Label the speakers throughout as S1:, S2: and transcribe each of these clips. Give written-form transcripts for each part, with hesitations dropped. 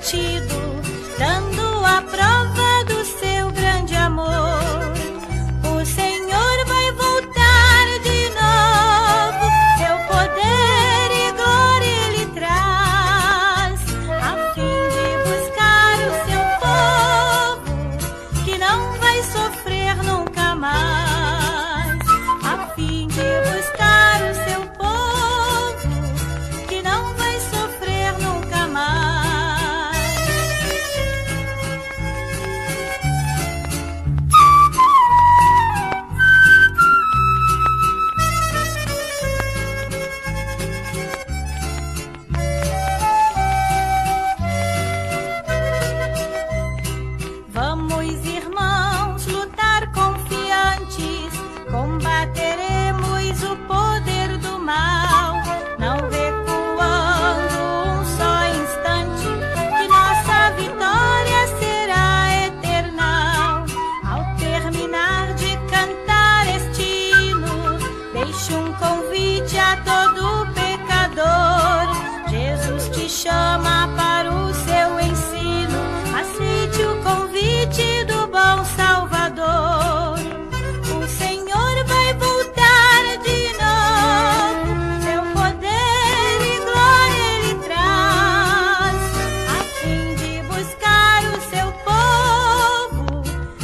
S1: prometido, dando a prova do seu grande amor. O Senhor vai voltar de novo, seu poder e glória Ele traz, a fim de buscar o seu povo, que não vai sofrer nunca mais. A fim de buscar o seu povo, que não vai sofrer nunca mais. Vamos, irmãos, lutar confiantes, combateremos o poder do mal, não recuando um só instante, que nossa vitória será eternal. Ao terminar de cantar este hino, deixo um convite a todo pecador. Jesus te chama para o seu ensino, aceite o convite do bom Salvador. O Senhor vai voltar de novo, seu poder e glória Ele traz, a fim de buscar o seu povo,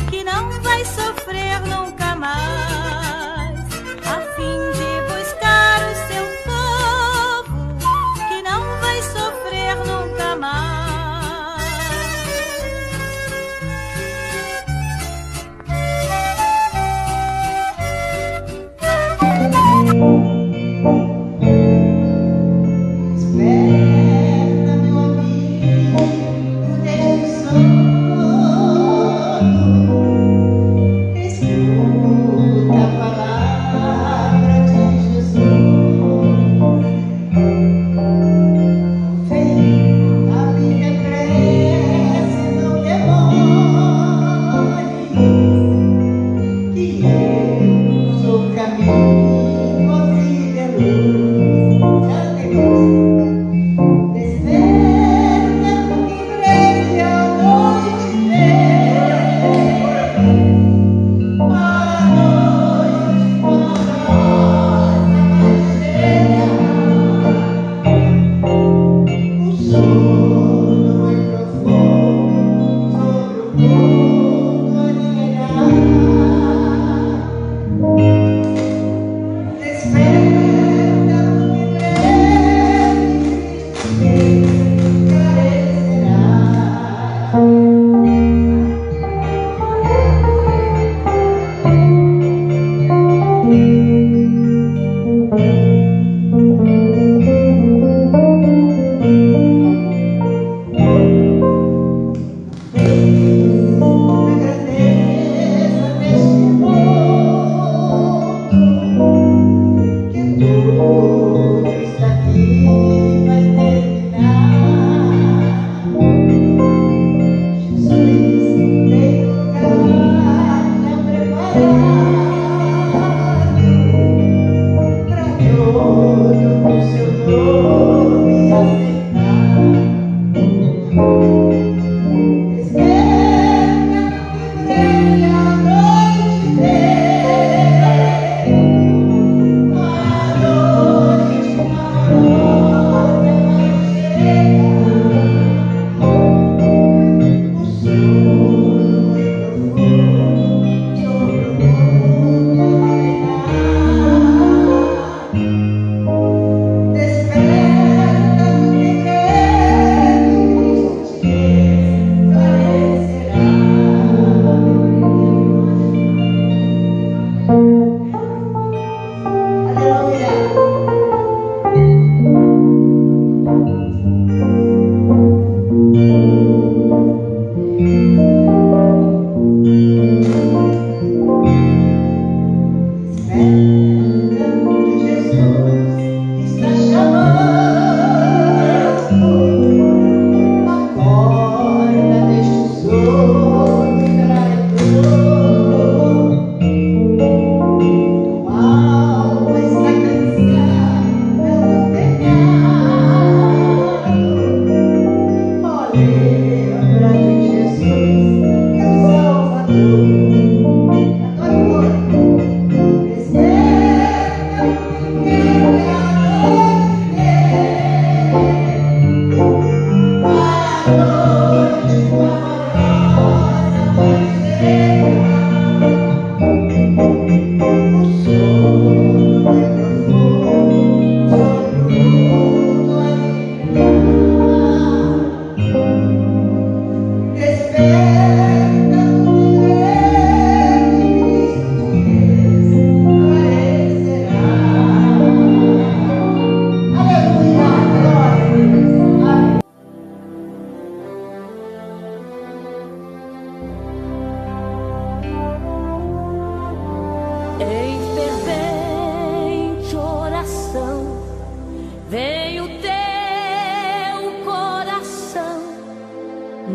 S1: que não vai sofrer nunca mais. A fim de buscar o seu povo, que não vai sofrer nunca mais.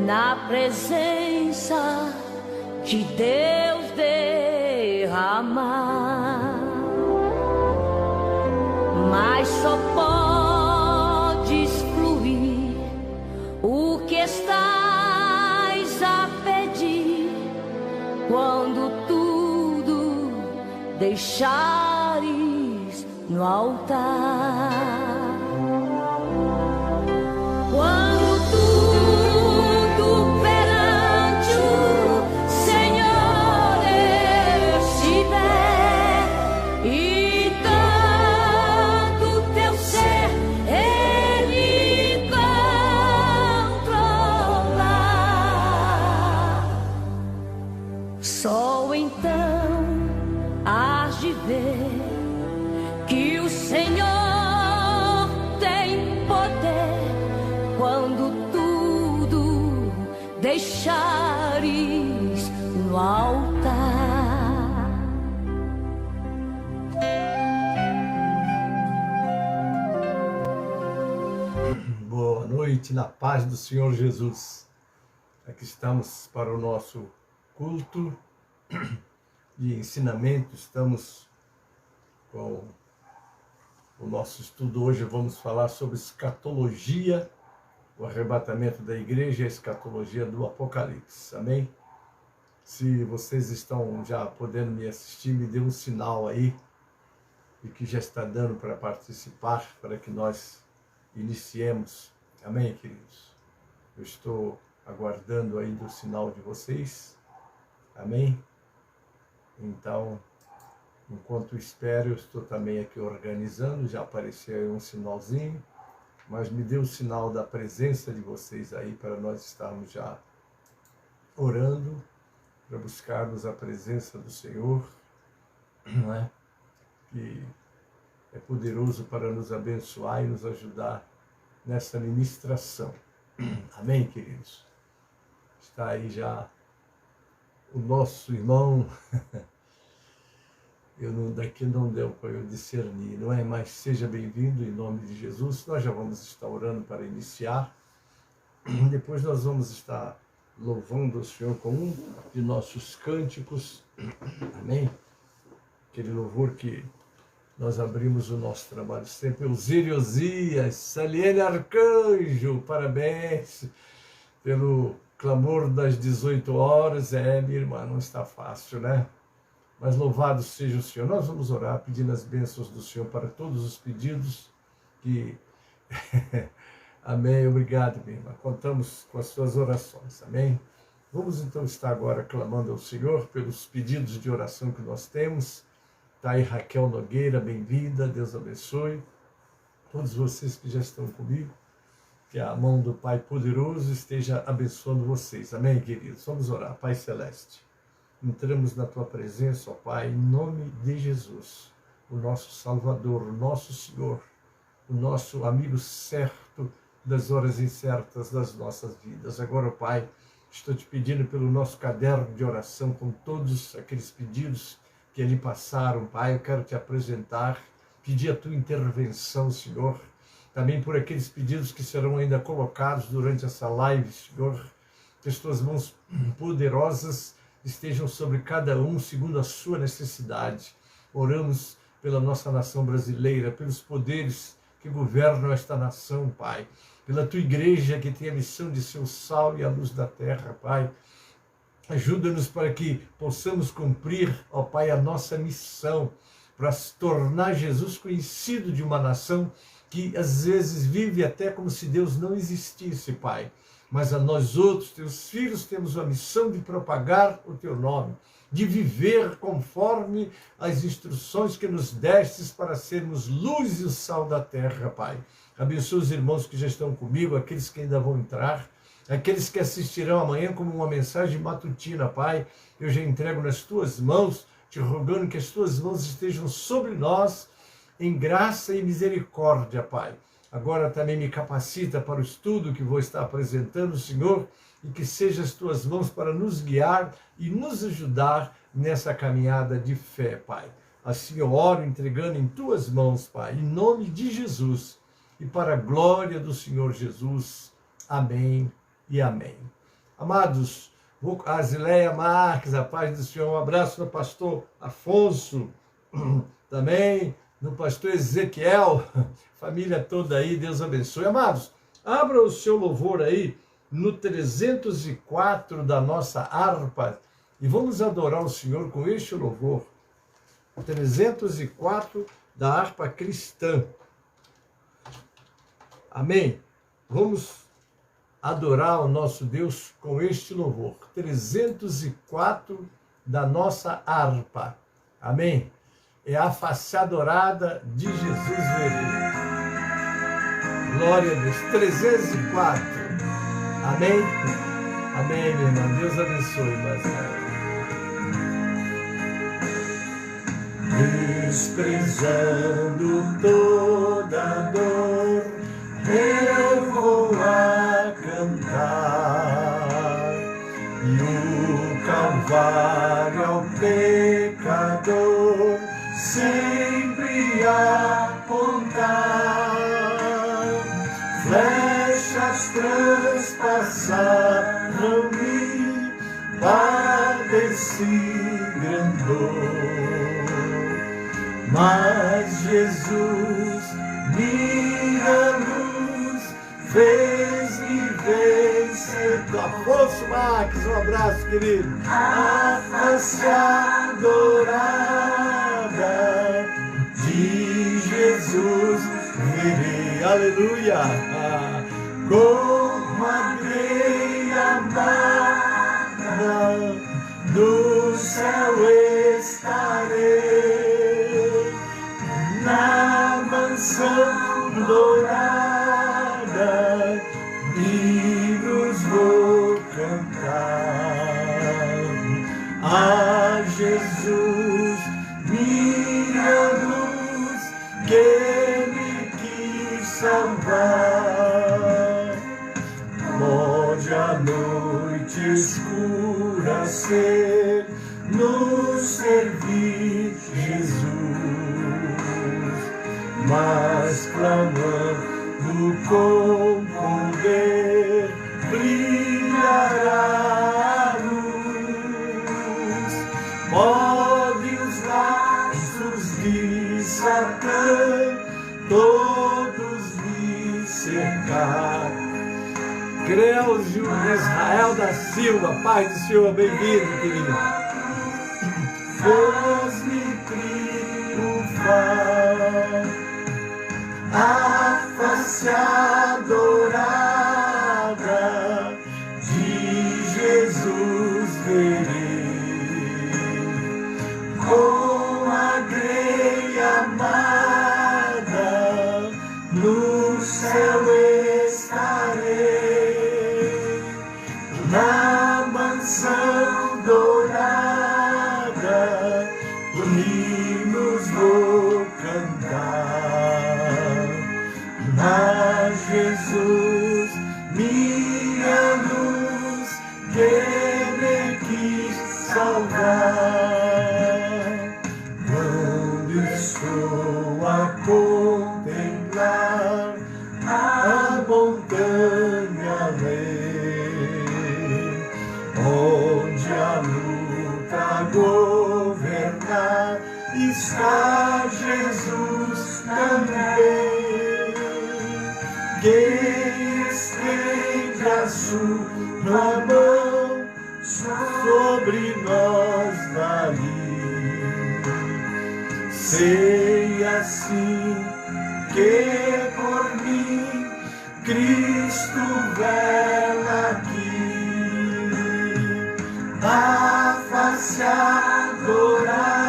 S1: na presença de Deus derramar, mas só podes fluir o que estás a pedir quando tudo deixares no altar. Quando tudo perante o Senhor estiver e tanto teu ser Ele controlar, só então hás de ver que o Senhor tem poder quando tudo deixares no altar.
S2: Boa noite, na paz do Senhor Jesus. Aqui estamos para o nosso culto de ensinamento. Estamos com o nosso estudo hoje. Vamos falar sobre escatologia, o arrebatamento da igreja e a escatologia do Apocalipse. Amém? Se vocês estão já podendo me assistir, me dê um sinal aí e que já está dando para participar, para que nós iniciemos. Amém, queridos? Eu estou aguardando aí do sinal de vocês. Amém? Então, enquanto espero, eu estou também aqui organizando. Já apareceu aí um sinalzinho, mas me dê o sinal da presença de vocês aí para nós estarmos já orando, para buscarmos a presença do Senhor, não é? Que é poderoso para nos abençoar e nos ajudar nessa ministração. Amém, queridos? Está aí já o nosso irmão. Daqui não deu para eu discernir, não é? Mas seja bem-vindo em nome de Jesus. Nós já vamos estar orando para iniciar. Depois nós vamos estar louvando o Senhor com um de nossos cânticos. Amém? Aquele louvor que nós abrimos o nosso trabalho sempre. Eusírio Osias, Saliene Arcanjo, parabéns pelo clamor das 18 horas. Minha irmã, não está fácil, né? Mas louvado seja o Senhor. Nós vamos orar pedindo as bênçãos do Senhor para todos os pedidos que... Amém. Obrigado, minha irmã. Contamos com as suas orações. Amém. Vamos então estar agora clamando ao Senhor pelos pedidos de oração que nós temos. Está aí Raquel Nogueira, bem-vinda. Deus abençoe. Todos vocês que já estão comigo. Que a mão do Pai poderoso esteja abençoando vocês. Amém, queridos? Vamos orar. Pai Celeste, entramos na Tua presença, ó Pai, em nome de Jesus, o nosso Salvador, o nosso Senhor, o nosso amigo certo das horas incertas das nossas vidas. Agora, ó Pai, estou te pedindo pelo nosso caderno de oração, com todos aqueles pedidos que ali passaram, Pai, eu quero te apresentar, pedir a Tua intervenção, Senhor, também por aqueles pedidos que serão ainda colocados durante essa live, Senhor, que as Tuas mãos poderosas estejam sobre cada um segundo a sua necessidade. Oramos pela nossa nação brasileira, pelos poderes que governam esta nação, Pai, pela Tua igreja que tem a missão de ser o sal e a luz da terra, Pai. Ajuda-nos para que possamos cumprir, ó Pai, a nossa missão, para se tornar Jesus conhecido de uma nação que às vezes vive até como se Deus não existisse, Pai. Mas a nós outros, Teus filhos, temos a missão de propagar o Teu nome, de viver conforme as instruções que nos destes para sermos luz e o sal da terra, Pai. Abençoa os irmãos que já estão comigo, aqueles que ainda vão entrar, aqueles que assistirão amanhã como uma mensagem matutina, Pai. Eu já entrego nas Tuas mãos, te rogando que as Tuas mãos estejam sobre nós, em graça e misericórdia, Pai. Agora também me capacita para o estudo que vou estar apresentando, Senhor, e que seja as Tuas mãos para nos guiar e nos ajudar nessa caminhada de fé, Pai. Assim eu oro entregando em Tuas mãos, Pai, em nome de Jesus e para a glória do Senhor Jesus. Amém e amém. Amados, a Zileia Marques, a paz do Senhor, um abraço no pastor Afonso, também no pastor Ezequiel, família toda aí, Deus abençoe. Amados, abra o seu louvor aí no 304 da nossa harpa e vamos adorar o Senhor com este louvor. 304 da harpa cristã. Amém? Vamos adorar o nosso Deus com este louvor. 304 da nossa harpa. Amém? É a face adorada de Jesus verei. Glória a Deus. 304. Amém? Amém, minha irmã. Deus abençoe mais tarde. Desprezando toda dor, eu vou a cantar, e o Calvário ao pecador sempre apontar. Flechas transpassaram-me, padeci grande dor, mas Jesus, minha luz, fez-me vencer. Afonso Marques, um abraço, querido. A face adorada de Jesus verei. Aleluia! Como a greia amada, no céu estarei, na mansão dourada, hinos vou cantar. A Jesus, minha luz, que me quis salvar. Pode a noite escura ser, nos servir Jesus, mas clamando com poder, brilhará a luz. Move os laços de Satã, todos me cercar. Creuso Israel da Silva, paz do Senhor, bem-vindo, querido. Fez-me triunfar, a face adorada de Jesus verei, com a greia amada, no céu estarei, na mansão dourada, hinos vou cantar. A Jesus, minha luz, que me quis salvar. Quando estou a contemplar a montanha além, onde a luta governar, está Jesus também. Quem estende a sua mão sobre nós dali, sei assim que por mim Cristo vela aqui, a face adorada.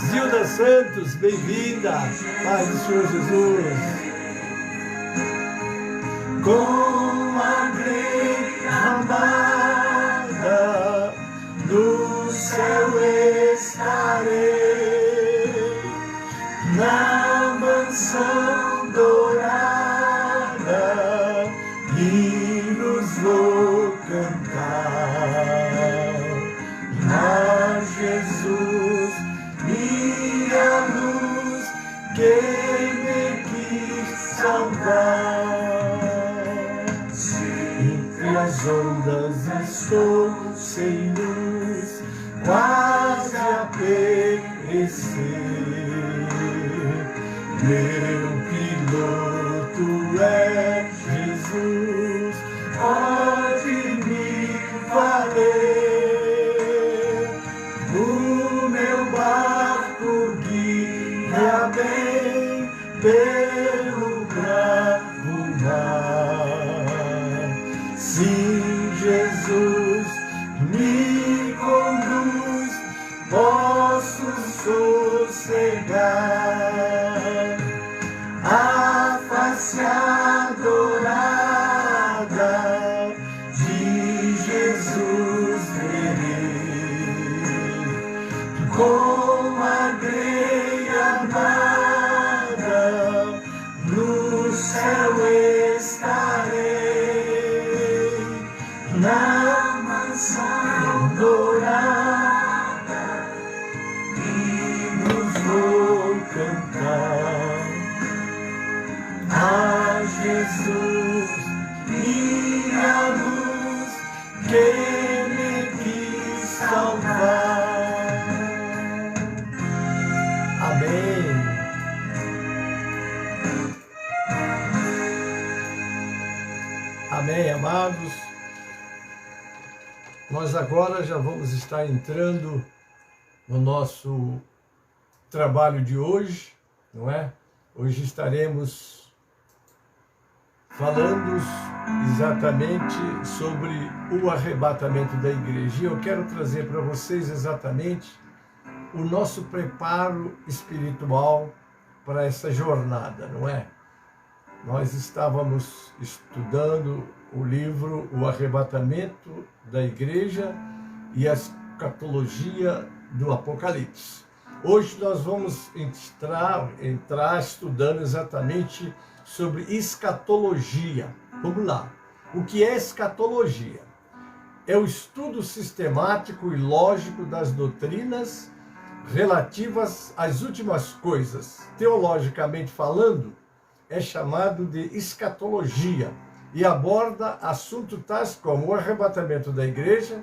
S2: Zilda Santos, bem-vinda, paz do Senhor Jesus. Com a greia amada, no céu estarei, na mansão dourada, hinos vou cantar. A Jesus, minha luz, que me quis salvar. nas ondas estou sem luz, quase a perecer. Meu piloto é Jesus, pode me valer. O meu barco guia bem pelo bravo mar. Sim, Jesus me conduz, posso sossegar. A face adorada de Jesus verei, com a greia amada no céu estarei, na mansão dourada hinos vou cantar. A Jesus, minha luz, que me quis salvar. Amém. Amém, amados. Nós agora já vamos estar entrando no nosso trabalho de hoje, não é? Hoje estaremos falando exatamente sobre o arrebatamento da igreja. E eu quero trazer para vocês exatamente o nosso preparo espiritual para essa jornada, não é? Nós estávamos estudando o livro O Arrebatamento da Igreja e a Escatologia do Apocalipse. Hoje nós vamos entrar estudando exatamente sobre escatologia. Vamos lá. O que é escatologia? É o estudo sistemático e lógico das doutrinas relativas às últimas coisas. Teologicamente falando, é chamado de escatologia e aborda assuntos tais como o arrebatamento da igreja,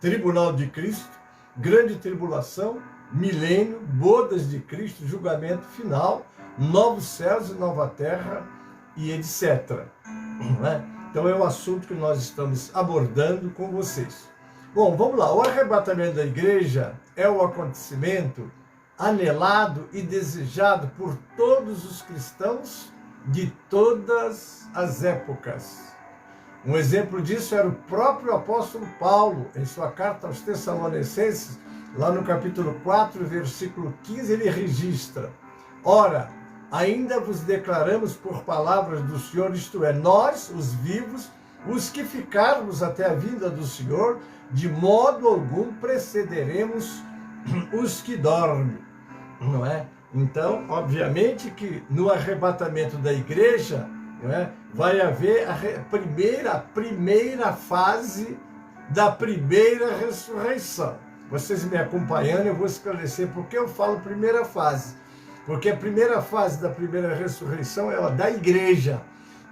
S2: tribunal de Cristo, grande tribulação, milênio, bodas de Cristo, julgamento final, novos céus e nova terra e etc. Então é o assunto que nós estamos abordando com vocês. Bom, vamos lá. O arrebatamento da igreja é o acontecimento anelado e desejado por todos os cristãos de todas as épocas. Um exemplo disso era o próprio apóstolo Paulo, em sua carta aos Tessalonicenses, lá no capítulo 4, versículo 15, ele registra: ora, ainda vos declaramos por palavras do Senhor, isto é, nós, os vivos, os que ficarmos até a vinda do Senhor, de modo algum precederemos os que dormem, não é? Então, obviamente que no arrebatamento da igreja, não é, vai haver a primeira fase da primeira ressurreição. Vocês me acompanhando, eu vou esclarecer por que eu falo primeira fase. Porque a primeira fase da primeira ressurreição é a da igreja.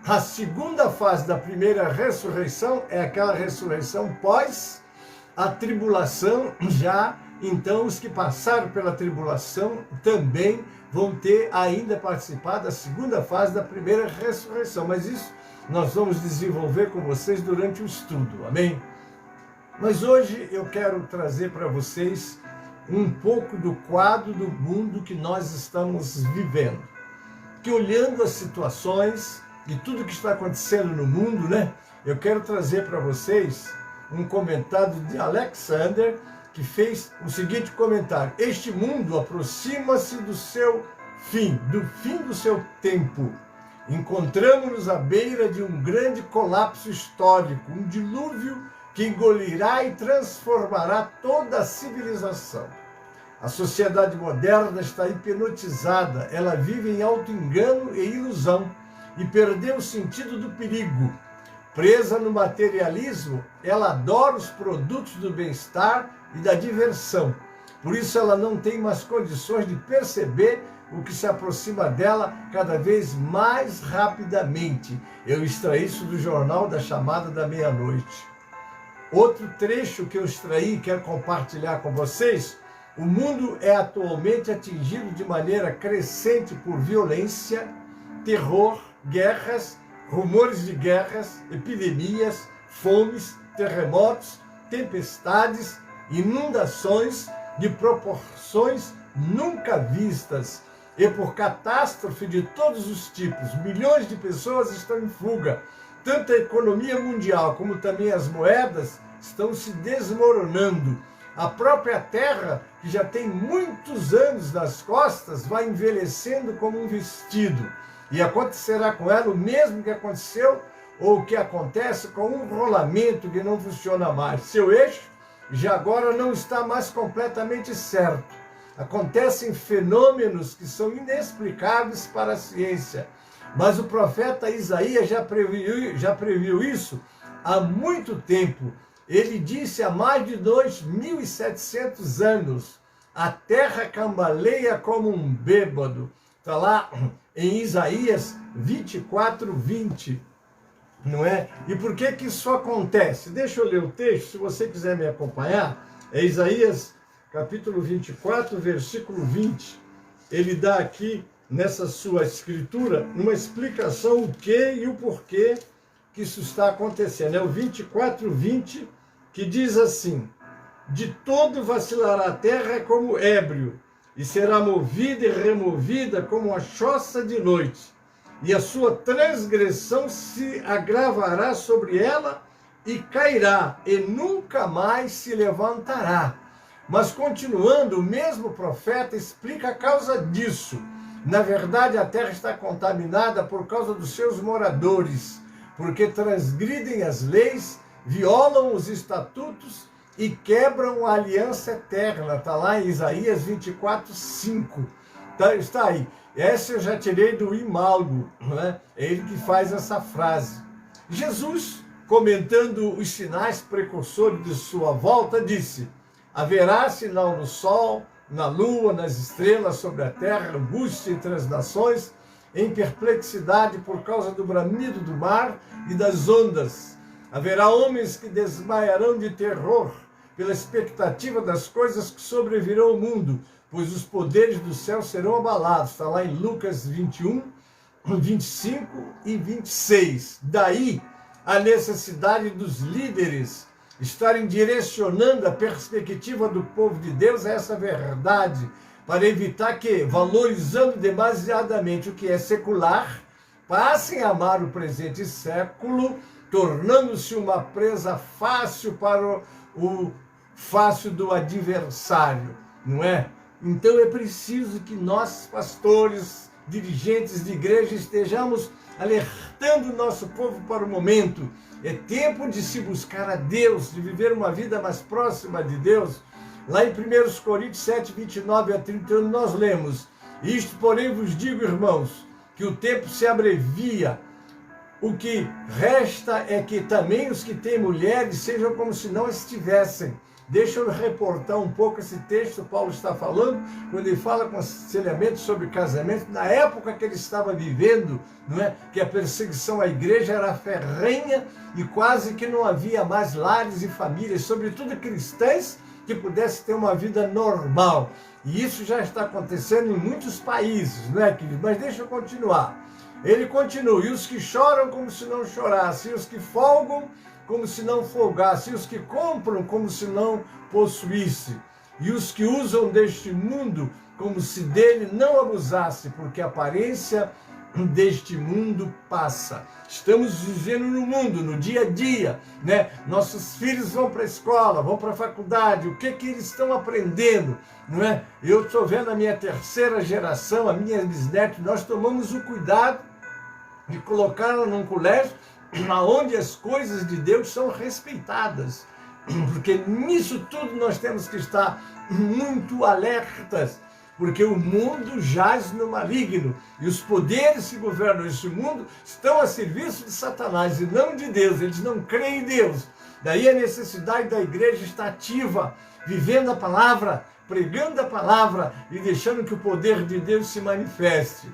S2: A segunda fase da primeira ressurreição é aquela ressurreição pós a tribulação. Já então os que passaram pela tribulação também vão ter ainda participado da segunda fase da primeira ressurreição. Mas isso nós vamos desenvolver com vocês durante o estudo, amém? Mas hoje eu quero trazer para vocês um pouco do quadro do mundo que nós estamos vivendo. Que olhando as situações e tudo que está acontecendo no mundo, né? Eu quero trazer para vocês um comentário de Alexander, que fez o seguinte comentário: este mundo aproxima-se do seu fim, do fim do seu tempo. Encontramos-nos à beira de um grande colapso histórico, um dilúvio que engolirá e transformará toda a civilização. A sociedade moderna está hipnotizada, ela vive em auto-engano e ilusão e perdeu o sentido do perigo. Presa no materialismo, ela adora os produtos do bem-estar e da diversão. Por isso ela não tem mais condições de perceber o que se aproxima dela cada vez mais rapidamente. Eu extraí isso do Jornal da Chamada da Meia-Noite. Outro trecho que eu extraí e quero compartilhar com vocês: o mundo é atualmente atingido de maneira crescente por violência, terror, guerras, rumores de guerras, epidemias, fomes, terremotos, tempestades, inundações de proporções nunca vistas. E por catástrofe de todos os tipos, milhões de pessoas estão em fuga. Tanto a economia mundial como também as moedas estão se desmoronando. A própria Terra, que já tem muitos anos nas costas, vai envelhecendo como um vestido. E acontecerá com ela o mesmo que aconteceu ou que acontece com um rolamento que não funciona mais. Seu eixo já agora não está mais completamente certo. Acontecem fenômenos que são inexplicáveis para a ciência. Mas o profeta Isaías já previu isso há muito tempo. Ele disse há mais de 2.700 anos: a terra cambaleia como um bêbado. Está lá em Isaías 24:20, não é? E por que isso acontece? Deixa eu ler o texto, se você quiser me acompanhar. É Isaías capítulo 24, versículo 20. Ele dá aqui, nessa sua escritura, uma explicação o que e o porquê que isso está acontecendo. É o 24:20, que diz assim: de todo vacilará a terra como ébrio, e será movida e removida como a choça de noite, e a sua transgressão se agravará sobre ela e cairá, e nunca mais se levantará. Mas continuando, o mesmo profeta explica a causa disso. Na verdade, a terra está contaminada por causa dos seus moradores, porque transgridem as leis, violam os estatutos e quebram a aliança eterna. Está lá em Isaías 24:5. Está aí. Essa eu já tirei do Imalgo, não é? É ele que faz essa frase. Jesus, comentando os sinais precursores de sua volta, disse: haverá sinal no sol, na lua, nas estrelas, sobre a terra, angústia entre as nações, em perplexidade por causa do bramido do mar e das ondas. Haverá homens que desmaiarão de terror pela expectativa das coisas que sobrevirão ao mundo, pois os poderes do céu serão abalados. Está lá em Lucas 21, 25 e 26. Daí a necessidade dos líderes estarem direcionando a perspectiva do povo de Deus a essa verdade, para evitar que, valorizando demasiadamente o que é secular, passem a amar o presente século, tornando-se uma presa fácil para o fácil do adversário, não é? Então é preciso que nós, pastores, dirigentes de igreja, estejamos alertando o nosso povo para o momento. É tempo de se buscar a Deus, de viver uma vida mais próxima de Deus. Lá em 1 Coríntios 7, 29 a 31, nós lemos: isto, porém, vos digo, irmãos, que o tempo se abrevia. O que resta é que também os que têm mulheres sejam como se não estivessem. Deixa eu reportar um pouco esse texto que Paulo está falando, quando ele fala aconselhamento sobre casamento, na época que ele estava vivendo, não é? Que a perseguição à igreja era ferrenha e quase que não havia mais lares e famílias, sobretudo cristãs, que pudessem ter uma vida normal. E isso já está acontecendo em muitos países, não é, querido? Mas deixa eu continuar. Ele continua: e os que choram como se não chorassem, e os que folgam como se não folgasse, e os que compram como se não possuísse, e os que usam deste mundo como se dele não abusasse, porque a aparência deste mundo passa. Estamos vivendo no mundo, no dia a dia, né? Nossos filhos vão para a escola, vão para a faculdade, o que eles estão aprendendo, não é? Eu estou vendo a minha terceira geração, a minha bisneta, nós tomamos o cuidado de colocá-la num colégio onde as coisas de Deus são respeitadas, porque nisso tudo nós temos que estar muito alertas, porque o mundo jaz no maligno, e os poderes que governam esse mundo estão a serviço de Satanás e não de Deus. Eles não creem em Deus. Daí a necessidade da igreja estar ativa, vivendo a palavra, pregando a palavra e deixando que o poder de Deus se manifeste.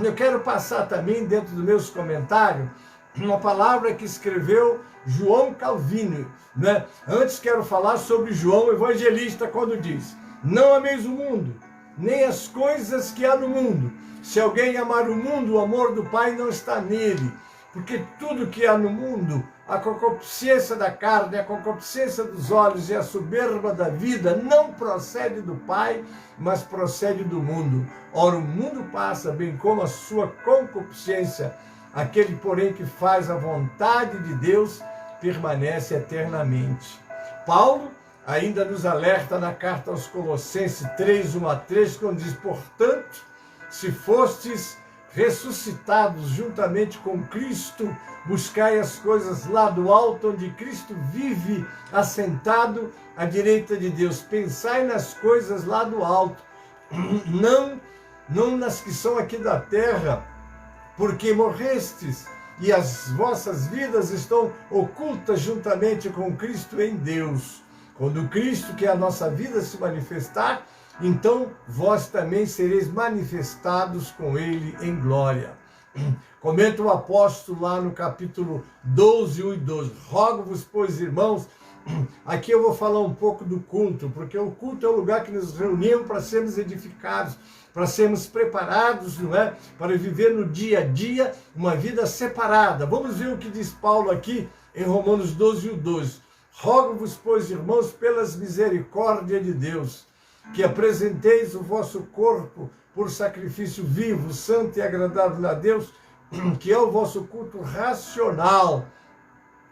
S2: Eu quero passar também, dentro dos meus comentários, uma palavra que escreveu João Calvino, né? Antes quero falar sobre João Evangelista, quando diz: não ameis o mundo, nem as coisas que há no mundo. Se alguém amar o mundo, o amor do Pai não está nele. Porque tudo que há no mundo, a concupiscência da carne, a concupiscência dos olhos e a soberba da vida, não procede do Pai, mas procede do mundo. Ora, o mundo passa, bem como a sua concupiscência. Aquele, porém, que faz a vontade de Deus, permanece eternamente. Paulo ainda nos alerta na carta aos Colossenses 3, 1-3, quando diz: portanto, se fostes ressuscitados juntamente com Cristo, buscai as coisas lá do alto, onde Cristo vive, assentado à direita de Deus. Pensai nas coisas lá do alto, não nas que são aqui da terra, porque morrestes, e as vossas vidas estão ocultas juntamente com Cristo em Deus. Quando Cristo, que é a nossa vida, se manifestar, então vós também sereis manifestados com ele em glória. Comenta o apóstolo lá no capítulo 12, 1 e 12. Rogo-vos, pois, irmãos, aqui eu vou falar um pouco do culto, porque o culto é o lugar que nos reunimos para sermos edificados, para sermos preparados, não é? Para viver no dia a dia uma vida separada. Vamos ver o que diz Paulo aqui em Romanos 12, 1 e 12. Rogo-vos, pois, irmãos, pelas misericórdias de Deus, que apresenteis o vosso corpo por sacrifício vivo, santo e agradável a Deus, que é o vosso culto racional.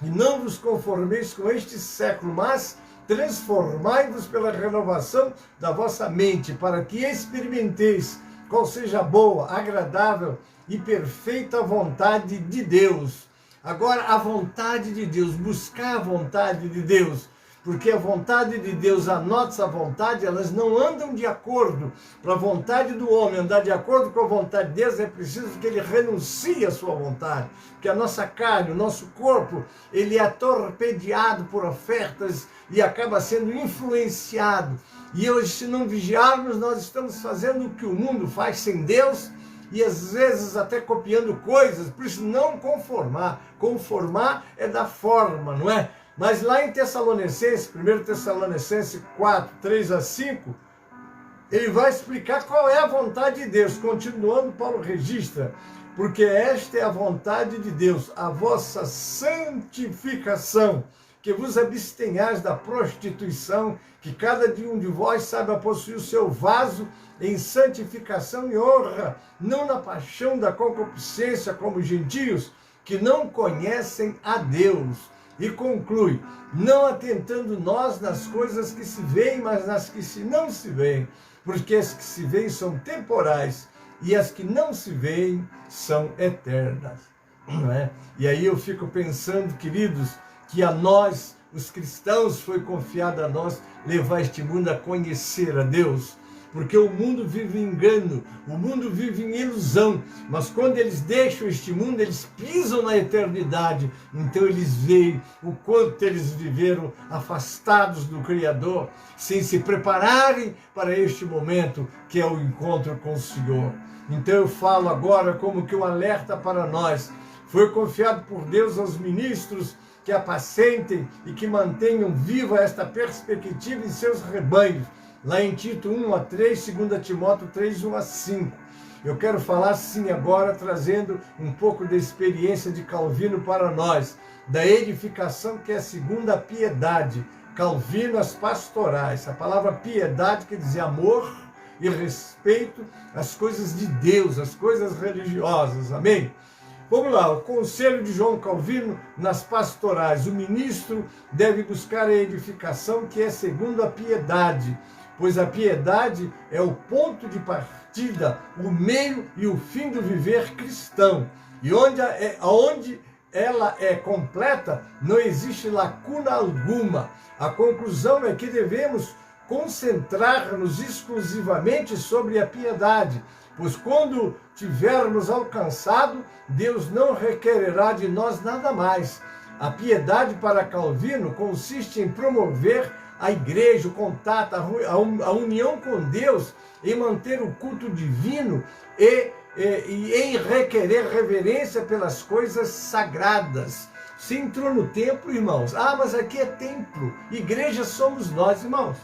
S2: E não vos conformeis com este século, mas transformai-vos pela renovação da vossa mente, para que experimenteis qual seja a boa, agradável e perfeita vontade de Deus. Agora, a vontade de Deus, buscar a vontade de Deus, porque a vontade de Deus, a nossa vontade, elas não andam de acordo. Para a vontade do homem andar de acordo com a vontade de Deus, é preciso que ele renuncie à sua vontade. Porque a nossa carne, o nosso corpo, ele é torpedeado por ofertas e acaba sendo influenciado. E hoje, se não vigiarmos, nós estamos fazendo o que o mundo faz sem Deus, e às vezes até copiando coisas, por isso não conformar. Conformar é da forma, não é? Mas lá em Tessalonicenses, 1 Tessalonicenses 4, 3-5, ele vai explicar qual é a vontade de Deus. Continuando, Paulo registra: porque esta é a vontade de Deus, a vossa santificação, que vos abstenhais da prostituição, que cada um de vós saiba possuir o seu vaso em santificação e honra, não na paixão da concupiscência como os gentios, que não conhecem a Deus. E conclui: não atentando nós nas coisas que se veem, mas nas que não se veem, porque as que se veem são temporais, e as que não se veem são eternas. Não é? E aí eu fico pensando, queridos, que a nós, os cristãos, foi confiado a nós levar este mundo a conhecer a Deus. Porque o mundo vive em engano, o mundo vive em ilusão, mas quando eles deixam este mundo, eles pisam na eternidade. Então eles veem o quanto eles viveram afastados do Criador, sem se prepararem para este momento, que é o encontro com o Senhor. Então eu falo agora como que um alerta para nós. Foi confiado por Deus aos ministros que apacentem e que mantenham viva esta perspectiva em seus rebanhos. Lá em Tito 1-3, 2 Timóteo 3, 1-5. Eu quero falar sim agora, trazendo um pouco da experiência de Calvino para nós, da edificação que é segundo a piedade. Calvino, as pastorais. A palavra piedade quer dizer amor e respeito às coisas de Deus, às coisas religiosas. Amém? Vamos lá, o conselho de João Calvino nas pastorais. O ministro deve buscar a edificação que é segundo a piedade, pois a piedade é o ponto de partida, o meio e o fim do viver cristão. E onde ela é completa, não existe lacuna alguma. A conclusão é que devemos concentrar-nos exclusivamente sobre a piedade, pois quando tivermos alcançado, Deus não requererá de nós nada mais. A piedade para Calvino consiste em promover a igreja, o contato, a união com Deus, em manter o culto divino e em requerer reverência pelas coisas sagradas. Você entrou no templo, irmãos? Ah, mas aqui é templo. Igreja somos nós, irmãos.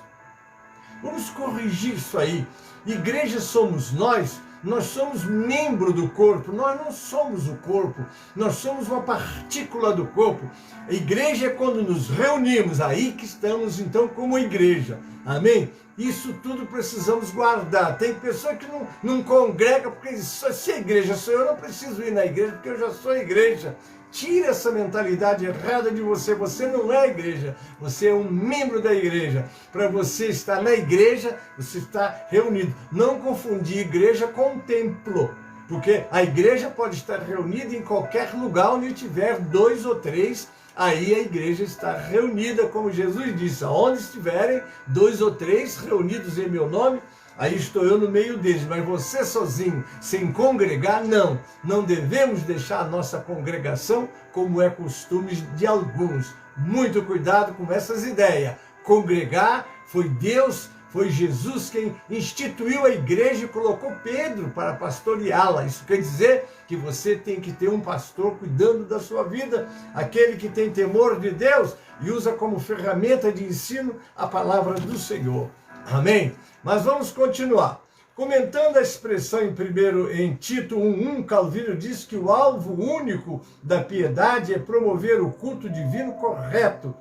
S2: Vamos corrigir isso aí. Igreja somos nós somos membro do corpo, nós não somos o corpo, nós somos uma partícula do corpo. A igreja é quando nos reunimos, aí que estamos então como igreja, amém? Isso tudo precisamos guardar. Tem pessoa que não congrega, porque se a igreja sou eu, não preciso ir na igreja, porque eu já sou igreja. Tire essa mentalidade errada de você. Você não é igreja, você é um membro da igreja. Para você estar na igreja, você está reunido. Não confundir igreja com templo, porque a igreja pode estar reunida em qualquer lugar onde tiver 2 ou 3. Aí a igreja está reunida, como Jesus disse: onde estiverem 2 ou 3 reunidos em meu nome, aí estou eu no meio deles. Mas você sozinho, sem congregar, não. Não devemos deixar a nossa congregação como é costume de alguns. Muito cuidado com essas ideias. Congregar foi Deus, foi Jesus quem instituiu a igreja e colocou Pedro para pastoreá-la. Isso quer dizer que você tem que ter um pastor cuidando da sua vida, aquele que tem temor de Deus e usa como ferramenta de ensino a palavra do Senhor. Amém? Mas vamos continuar. Comentando a expressão em Tito 1:1, Calvino diz que o alvo único da piedade é promover o culto divino correto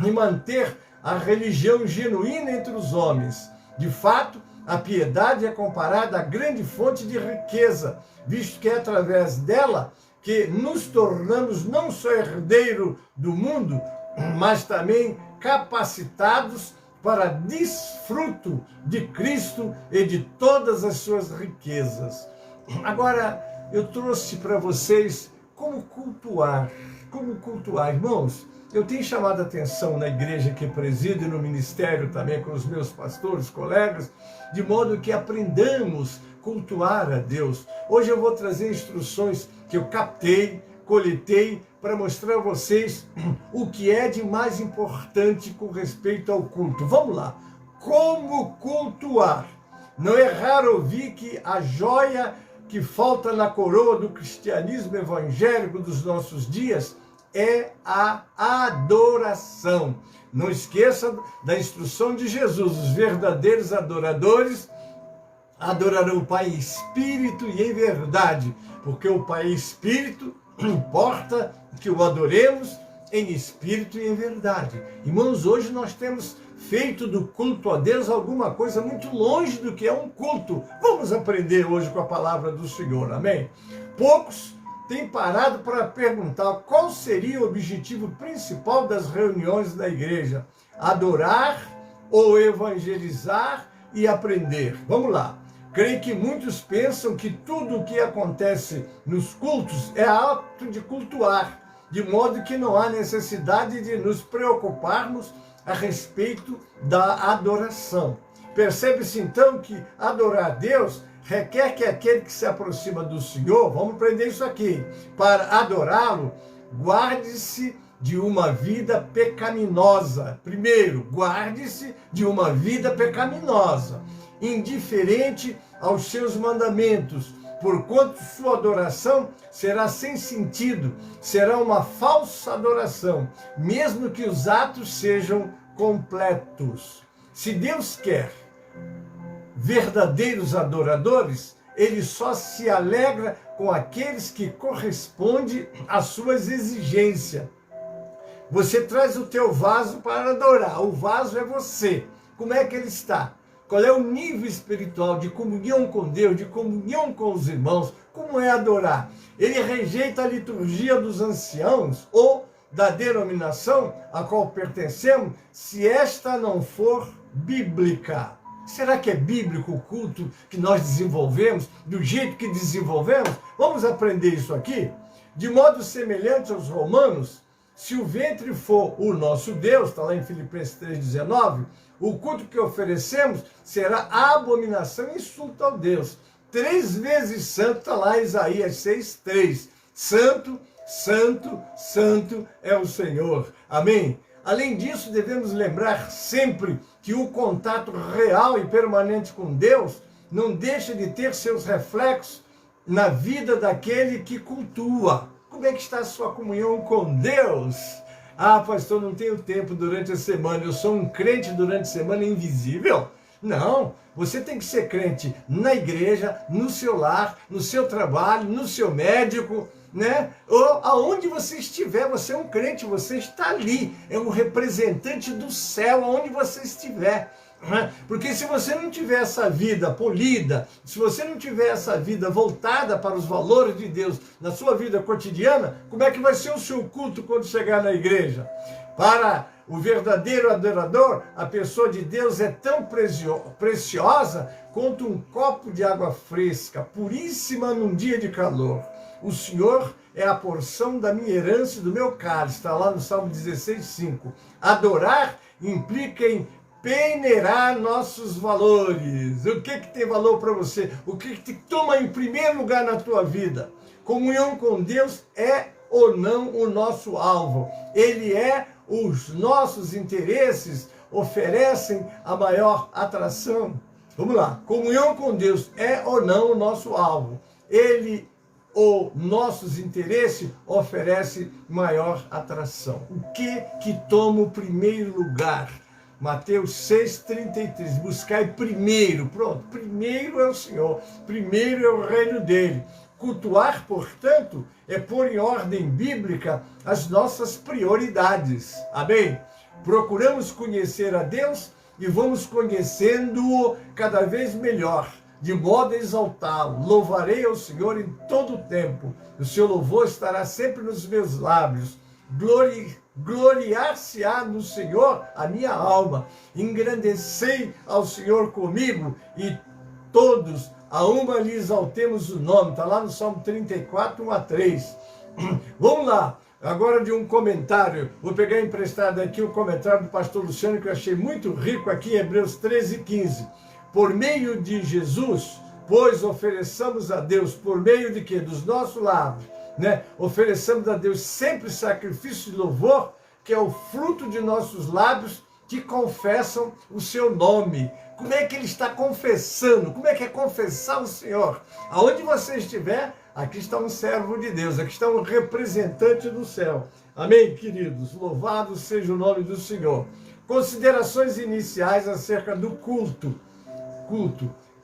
S2: e manter a religião genuína entre os homens. De fato, a piedade é comparada à grande fonte de riqueza, visto que é através dela que nos tornamos não só herdeiro do mundo, mas também capacitados para desfruto de Cristo e de todas as suas riquezas. Agora, eu trouxe para vocês como cultuar, irmãos. Eu tenho chamado a atenção na igreja que presido e no ministério também com os meus pastores, colegas, de modo que aprendamos a cultuar a Deus. Hoje eu vou trazer instruções que eu captei, coletei, para mostrar a vocês o que é de mais importante com respeito ao culto. Vamos lá. Como cultuar? Não é raro ouvir que a joia que falta na coroa do cristianismo evangélico dos nossos dias é a adoração. Não esqueça da instrução de Jesus. Os verdadeiros adoradores adorarão o Pai em espírito e em verdade, porque o Pai em espírito importa que o adoremos em espírito e em verdade. Irmãos, hoje nós temos feito do culto a Deus alguma coisa muito longe do que é um culto. Vamos aprender hoje com a palavra do Senhor, amém? Poucos têm parado para perguntar qual seria o objetivo principal das reuniões da igreja: adorar ou evangelizar e aprender. Vamos lá. Creio que muitos pensam que tudo o que acontece nos cultos é ato de cultuar, de modo que não há necessidade de nos preocuparmos a respeito da adoração. Percebe-se então que adorar a Deus requer que aquele que se aproxima do Senhor, vamos aprender isso aqui, para adorá-lo, guarde-se de uma vida pecaminosa. Primeiro, guarde-se de uma vida pecaminosa, indiferente aos seus mandamentos, porquanto sua adoração será sem sentido, será uma falsa adoração, mesmo que os atos sejam completos. Se Deus quer verdadeiros adoradores, ele só se alegra com aqueles que correspondem às suas exigências. Você traz o teu vaso para adorar, o vaso é você. Como é que ele está? Qual é o nível espiritual de comunhão com Deus, de comunhão com os irmãos? Como é adorar? Ele rejeita a liturgia dos anciãos ou da denominação a qual pertencemos, se esta não for bíblica. Será que é bíblico o culto que nós desenvolvemos, do jeito que desenvolvemos? Vamos aprender isso aqui? De modo semelhante aos romanos, se o ventre for o nosso Deus, está lá em Filipenses 3,19, o culto que oferecemos será abominação e insulto ao Deus. 3 vezes santo, está lá em Isaías 6,3. Santo, santo, santo é o Senhor. Amém? Além disso, devemos lembrar sempre que o contato real e permanente com Deus não deixa de ter seus reflexos na vida daquele que cultua. Como é que está a sua comunhão com Deus? Ah, pastor, não tenho tempo durante a semana, eu sou um crente durante a semana invisível? Não, você tem que ser crente na igreja, no seu lar, no seu trabalho, no seu médico, né? Ou aonde você estiver, você é um crente, você está ali, é um representante do céu, aonde você estiver. Porque se você não tiver essa vida polida, se você não tiver essa vida voltada para os valores de Deus na sua vida cotidiana, como é que vai ser o seu culto quando chegar na igreja? Para o verdadeiro adorador, a pessoa de Deus é tão preciosa quanto um copo de água fresca, puríssima num dia de calor. O Senhor é a porção da minha herança e do meu cálice, está lá no Salmo 16:5. Adorar implica em peneirar nossos valores. O que tem valor para você? O que toma em primeiro lugar na tua vida? Comunhão com Deus é ou não o nosso alvo? Ele é, os nossos interesses oferecem a maior atração? Vamos lá. Comunhão com Deus é ou não o nosso alvo? Ele ou nossos interesses oferece maior atração? O que toma o primeiro lugar? Mateus 6,33, buscai primeiro, pronto, primeiro é o Senhor, primeiro é o reino dele. Cultuar, portanto, é pôr em ordem bíblica as nossas prioridades, amém? Procuramos conhecer a Deus e vamos conhecendo-o cada vez melhor, de modo a exaltá-lo. Louvarei ao Senhor em todo o tempo, o seu louvor estará sempre nos meus lábios. Gloriar-se-á no Senhor a minha alma, engrandecei ao Senhor comigo e todos a uma lhe exaltemos o nome. Está lá no Salmo 34, 1-3. Vamos lá, agora de um comentário, vou pegar emprestado aqui o comentário do pastor Luciano, que eu achei muito rico aqui em Hebreus 13:15. Por meio de Jesus, pois ofereçamos a Deus, por meio de quê? Dos nossos lábios, né? Ofereçamos a Deus sempre sacrifício de louvor, que é o fruto de nossos lábios que confessam o seu nome. Como é que ele está confessando? Como é que é confessar o Senhor? Aonde você estiver, aqui está um servo de Deus, aqui está um representante do céu. Amém, queridos? Louvado seja o nome do Senhor. Considerações iniciais acerca do culto.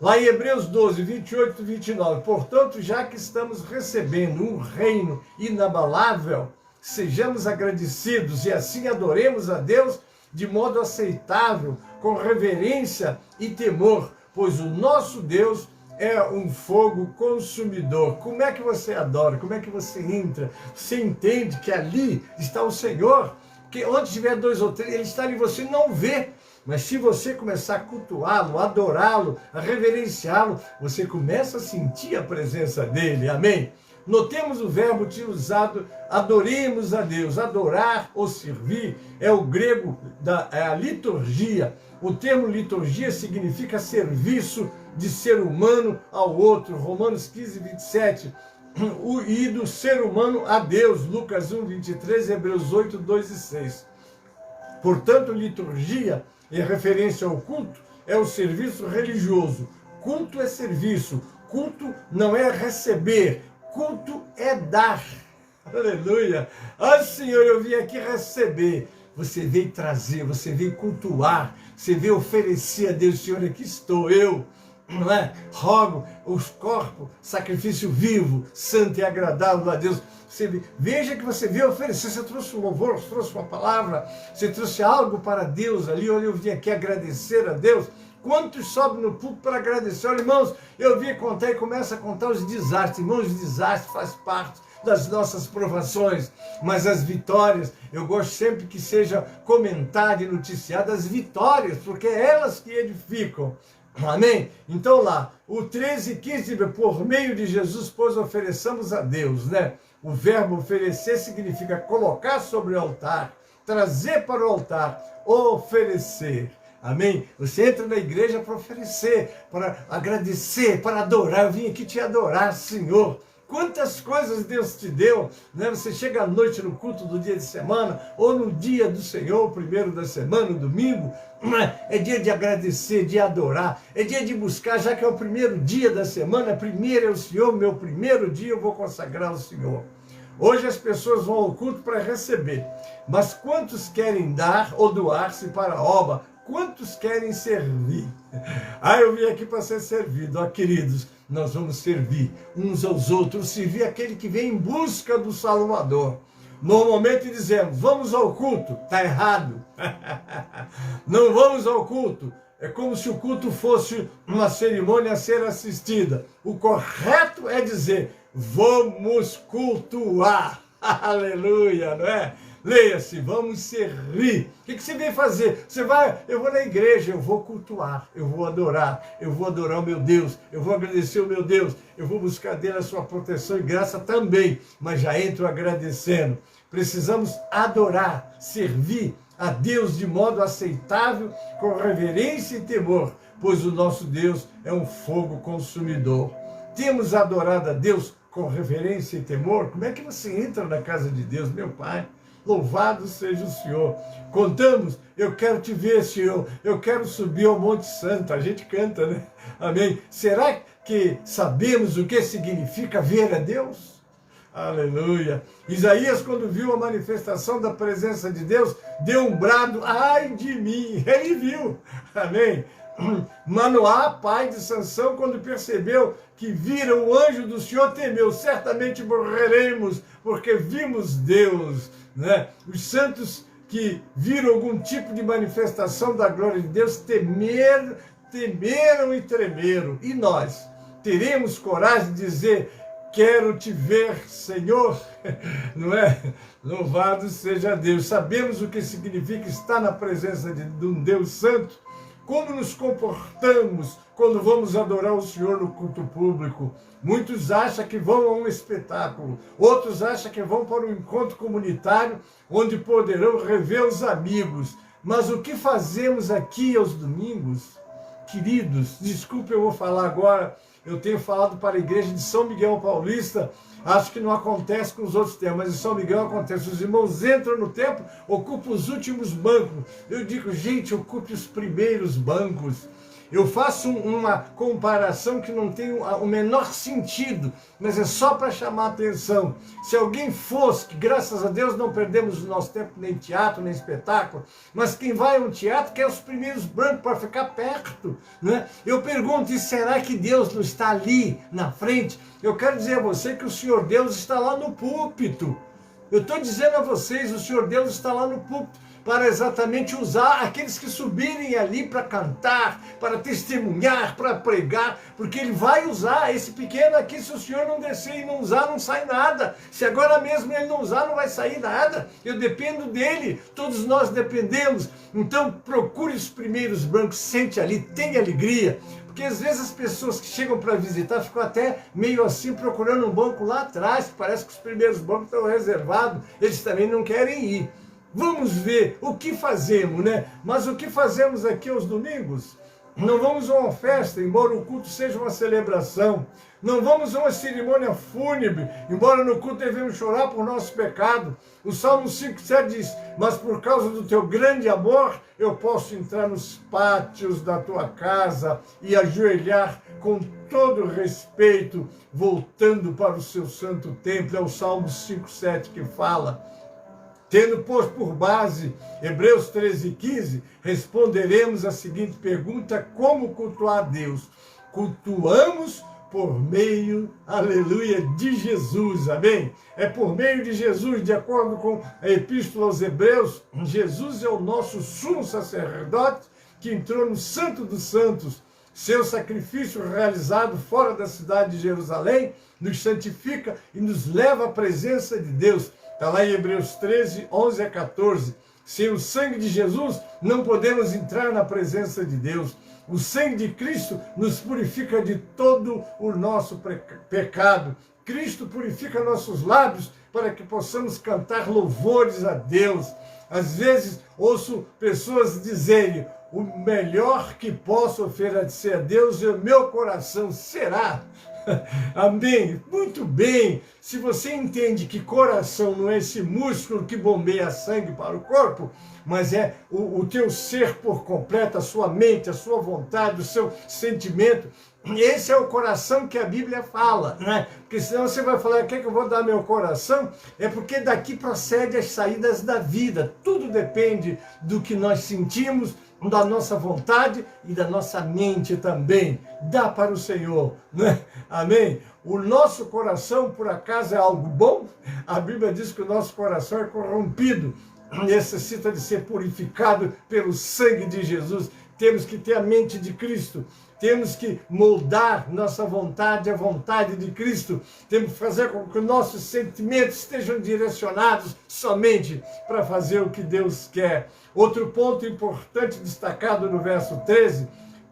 S2: Lá em Hebreus 12, 28 e 29, portanto, já que estamos recebendo um reino inabalável, sejamos agradecidos e assim adoremos a Deus de modo aceitável, com reverência e temor, pois o nosso Deus é um fogo consumidor. Como é que você adora? Como é que você entra? Você entende que ali está o Senhor? Que onde tiver dois ou três, ele está ali, você não vê. Mas se você começar a cultuá-lo, a adorá-lo, a reverenciá-lo, você começa a sentir a presença dele. Amém? Notemos o verbo utilizado, adoremos a Deus. Adorar ou servir é o grego é a liturgia. O termo liturgia significa serviço de ser humano ao outro. Romanos 15, 27. E do ser humano a Deus. Lucas 1, 23, Hebreus 8, 2 e 6. Portanto, liturgia, em referência ao culto, é o serviço religioso. Culto é serviço. Culto não é receber. Culto é dar. Aleluia. Ah, Senhor, eu vim aqui receber. Você veio trazer, você veio cultuar, você veio oferecer a Deus. Senhor, aqui estou eu. Não é? Rogo os corpos, sacrifício vivo, santo e agradável a Deus. Você veja que você veio oferecer, você trouxe um louvor, você trouxe uma palavra, você trouxe algo para Deus ali. Olha, eu vim aqui agradecer a Deus. Quantos sobem no púlpito para agradecer? Olha, irmãos, eu vim contar e começa a contar os desastres. Irmãos, os desastres faz parte das nossas provações, mas as vitórias, eu gosto sempre que seja comentado e noticiado as vitórias, porque é elas que edificam. Amém? Então lá, o 13:15, por meio de Jesus, pois ofereçamos a Deus, né? O verbo oferecer significa colocar sobre o altar, trazer para o altar, oferecer. Amém? Você entra na igreja para oferecer, para agradecer, para adorar. Eu vim aqui te adorar, Senhor. Quantas coisas Deus te deu, né? Você chega à noite no culto do dia de semana, ou no dia do Senhor, primeiro da semana, no domingo, é dia de agradecer, de adorar, é dia de buscar, já que é o primeiro dia da semana, primeiro é o Senhor, meu primeiro dia eu vou consagrar ao Senhor. Hoje as pessoas vão ao culto para receber, mas quantos querem dar ou doar-se para a obra? Quantos querem servir? Eu vim aqui para ser servido. Queridos, nós vamos servir uns aos outros, servir aquele que vem em busca do Salvador. Normalmente dizemos, vamos ao culto. Está errado. Não vamos ao culto. É como se o culto fosse uma cerimônia a ser assistida. O correto é dizer, vamos cultuar. Aleluia, não é? Leia-se, vamos servir. O que você vem fazer? Eu vou na igreja, eu vou cultuar, eu vou adorar o meu Deus, eu vou agradecer o meu Deus, eu vou buscar dele a sua proteção e graça também, mas já entro agradecendo. Precisamos adorar, servir a Deus de modo aceitável, com reverência e temor, pois o nosso Deus é um fogo consumidor. Temos adorado a Deus com reverência e temor? Como é que você entra na casa de Deus, meu Pai? Louvado seja o Senhor. Contamos, eu quero te ver, Senhor, eu quero subir ao Monte Santo. A gente canta, né? Amém. Será que sabemos o que significa ver a Deus? Aleluia. Isaías, quando viu a manifestação da presença de Deus, deu um brado, ai de mim. Ele viu. Amém. Manoá, pai de Sansão, quando percebeu que vira o anjo do Senhor, temeu, certamente morreremos, porque vimos Deus, né? Os santos que viram algum tipo de manifestação da glória de Deus, temeram e tremeram. E nós teremos coragem de dizer, quero te ver, Senhor, não é? Louvado seja Deus. Sabemos o que significa estar na presença de um Deus santo. Como nos comportamos quando vamos adorar o Senhor no culto público? Muitos acham que vão a um espetáculo, outros acham que vão para um encontro comunitário, onde poderão rever os amigos. Mas o que fazemos aqui aos domingos? Queridos, desculpe, eu vou falar agora, eu tenho falado para a igreja de São Miguel Paulista, acho que não acontece com os outros templos, mas em São Miguel acontece. Os irmãos entram no templo, ocupam os últimos bancos. Eu digo, gente, ocupe os primeiros bancos. Eu faço uma comparação que não tem o menor sentido, mas é só para chamar a atenção. Se alguém fosse, que graças a Deus não perdemos o nosso tempo nem teatro, nem espetáculo, mas quem vai a um teatro quer os primeiros bancos para ficar perto, né? Eu pergunto, e será que Deus não está ali na frente? Eu quero dizer a você que o Senhor Deus está lá no púlpito. Eu estou dizendo a vocês, o Senhor Deus está lá no púlpito, para exatamente usar aqueles que subirem ali para cantar, para testemunhar, para pregar, porque Ele vai usar esse pequeno aqui. Se o Senhor não descer e não usar, não sai nada. Se agora mesmo Ele não usar, não vai sair nada. Eu dependo dEle, todos nós dependemos. Então procure os primeiros bancos, sente ali, tenha alegria. Porque às vezes as pessoas que chegam para visitar ficam até meio assim procurando um banco lá atrás, que parece que os primeiros bancos estão reservados, eles também não querem ir. Vamos ver o que fazemos, né? Mas o que fazemos aqui aos domingos? Não vamos a uma festa, embora o culto seja uma celebração. Não vamos a uma cerimônia fúnebre, embora no culto devemos chorar por nosso pecado. O Salmo 5,7 diz, mas por causa do teu grande amor, eu posso entrar nos pátios da tua casa e ajoelhar com todo respeito, voltando para o seu santo templo. É o Salmo 5,7 que fala. Tendo posto por base Hebreus 13:15, responderemos a seguinte pergunta: como cultuar a Deus? Cultuamos por meio, aleluia, de Jesus, amém? É por meio de Jesus, de acordo com a Epístola aos Hebreus, Jesus é o nosso sumo sacerdote que entrou no Santo dos Santos. Seu sacrifício realizado fora da cidade de Jerusalém nos santifica e nos leva à presença de Deus. Está lá em Hebreus 13, 11 a 14. Sem o sangue de Jesus, não podemos entrar na presença de Deus. O sangue de Cristo nos purifica de todo o nosso pecado. Cristo purifica nossos lábios para que possamos cantar louvores a Deus. Às vezes, ouço pessoas dizerem, o melhor que posso oferecer a Deus é o meu coração. Será? Amém? Muito bem. Se você entende que coração não é esse músculo que bombeia sangue para o corpo, mas é o teu ser por completo, a sua mente, a sua vontade, o seu sentimento, esse é o coração que a Bíblia fala, né? Porque senão você vai falar, quer que eu vou dar meu coração? É porque daqui procede as saídas da vida. Tudo depende do que nós sentimos, da nossa vontade e da nossa mente também. Dá para o Senhor, né? Amém? O nosso coração, por acaso, é algo bom? A Bíblia diz que o nosso coração é corrompido, necessita de ser purificado pelo sangue de Jesus. Temos que ter a mente de Cristo. Temos que moldar nossa vontade à vontade de Cristo. Temos que fazer com que nossos sentimentos estejam direcionados somente para fazer o que Deus quer. Outro ponto importante destacado no verso 13,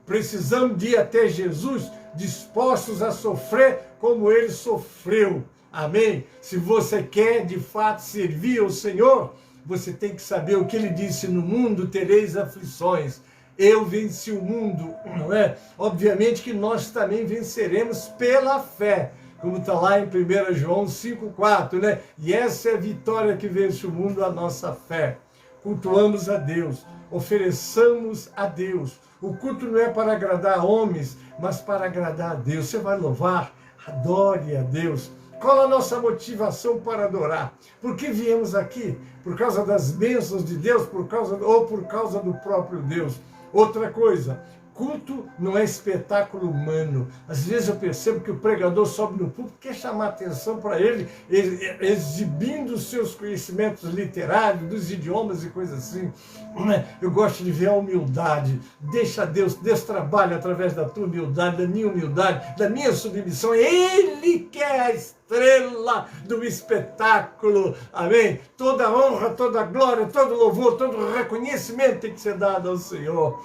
S2: precisamos de ir até Jesus dispostos a sofrer como ele sofreu. Amém? Se você quer de fato servir ao Senhor, você tem que saber o que ele disse: no mundo tereis aflições. Eu venci o mundo, não é? Obviamente que nós também venceremos pela fé, como está lá em 1 João 5,4, né? E essa é a vitória que vence o mundo, a nossa fé. Cultuamos a Deus, ofereçamos a Deus. O culto não é para agradar a homens, mas para agradar a Deus. Você vai louvar, adore a Deus. Qual a nossa motivação para adorar? Por que viemos aqui? Por causa das bênçãos de Deus, por causa do próprio Deus? Outra coisa, culto não é espetáculo humano. Às vezes eu percebo que o pregador sobe no púlpito, quer chamar atenção para ele, exibindo os seus conhecimentos literários, dos idiomas e coisas assim. Eu gosto de ver a humildade. Deixa Deus trabalha através da tua humildade, da minha submissão. Ele que é a estrela do espetáculo. Amém? Toda honra, toda glória, todo louvor, todo reconhecimento tem que ser dado ao Senhor.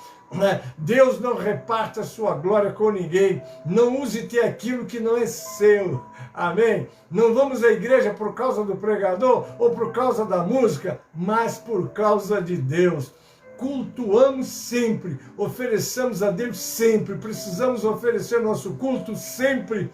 S2: Deus não reparte a sua glória com ninguém. Não use ter aquilo que não é seu. Amém? Não vamos à igreja por causa do pregador ou por causa da música, mas por causa de Deus. Cultuamos sempre, ofereçamos a Deus sempre, precisamos oferecer nosso culto sempre,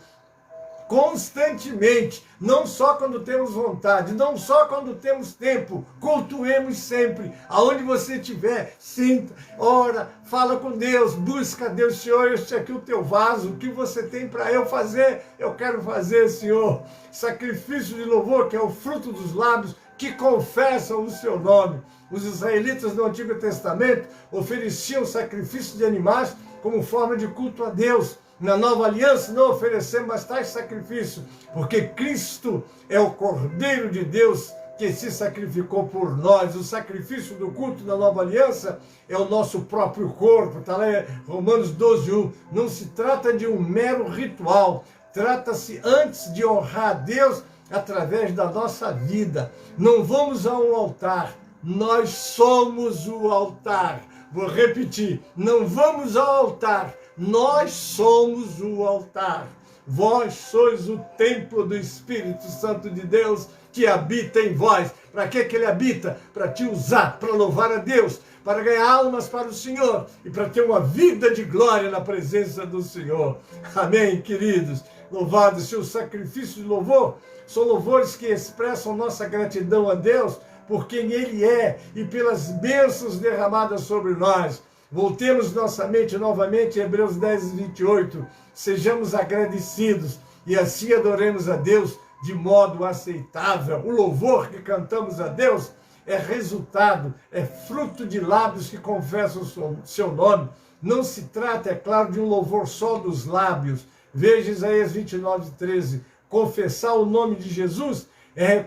S2: constantemente, não só quando temos vontade, não só quando temos tempo. Cultuemos sempre, aonde você estiver, sinta, ora, fala com Deus, busca a Deus. Senhor, este aqui é o teu vaso, o que você tem para eu fazer? Eu quero fazer, Senhor. Sacrifício de louvor, que é o fruto dos lábios que confessam o seu nome. Os israelitas do Antigo Testamento ofereciam sacrifício de animais como forma de culto a Deus. Na nova aliança não oferecemos mais tais sacrifícios, porque Cristo é o Cordeiro de Deus que se sacrificou por nós. O sacrifício do culto na nova aliança é o nosso próprio corpo. Está lá em Romanos 12:1. Não se trata de um mero ritual, trata-se antes de honrar a Deus através da nossa vida. Não vamos a um altar, nós somos o altar. Vou repetir, não vamos ao altar, nós somos o altar. Vós sois o templo do Espírito Santo de Deus que habita em vós. Para que ele habita? Para te usar, para louvar a Deus, para ganhar almas para o Senhor e para ter uma vida de glória na presença do Senhor. Amém, queridos? Louvado seja o sacrifício de louvor. São louvores que expressam nossa gratidão a Deus por quem Ele é e pelas bênçãos derramadas sobre nós. Voltemos nossa mente novamente, Hebreus 10:28. Sejamos agradecidos e assim adoremos a Deus de modo aceitável. O louvor que cantamos a Deus é resultado, é fruto de lábios que confessam o seu nome. Não se trata, é claro, de um louvor só dos lábios. Veja Isaías 29:13. Confessar o nome de Jesus é